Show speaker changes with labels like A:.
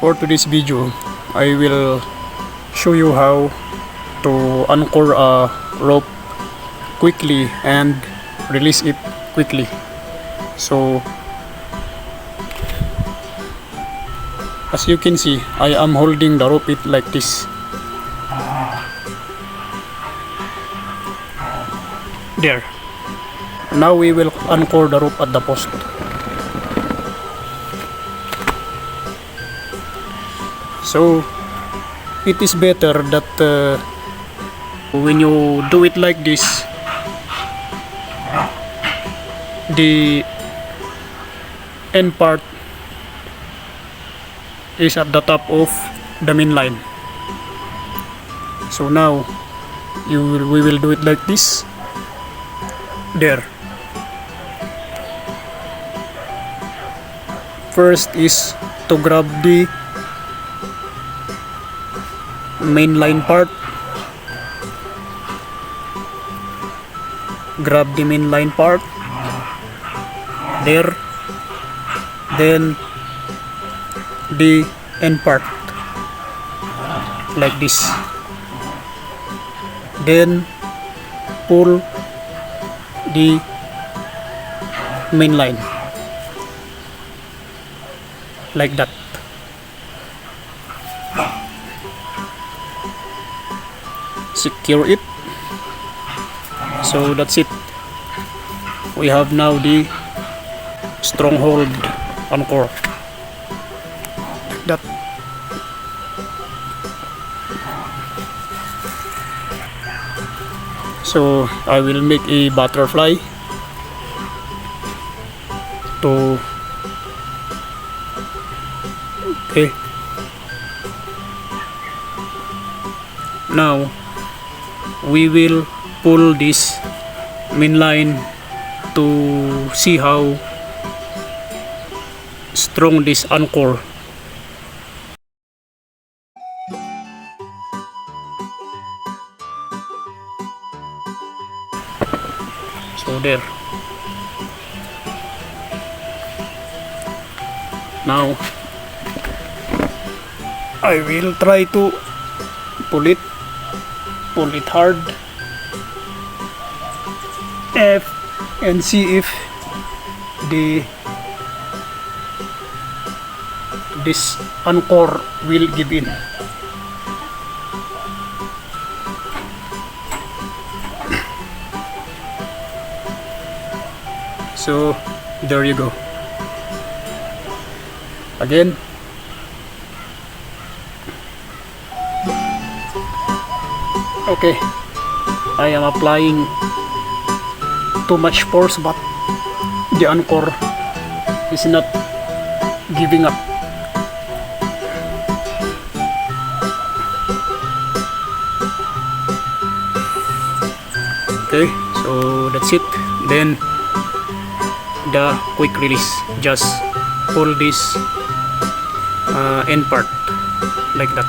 A: For today's video, I will show you how to anchor a rope quickly and release it quickly. So as you can see, I am holding the rope it like this. There. Now we will anchor the rope at the post. So it is better that when you do it like this, the end part is at the top of the main line. So now we will do it like this. There. First is to grab the main line part. Grab the main line part. There. Then the end part like this. Then pull the main line like that. Secure it. So that's it. We have now the stronghold anchor like that. So I will make a butterfly to okay. Now we will pull this main line to see how strong this anchor. So there. Now I will try to pull it hard and see if this anchor will give in. So there you go. Again. Okay, I am applying too much force, but the anchor is not giving up. Okay, so that's it. Then the quick release, just pull this end part like that.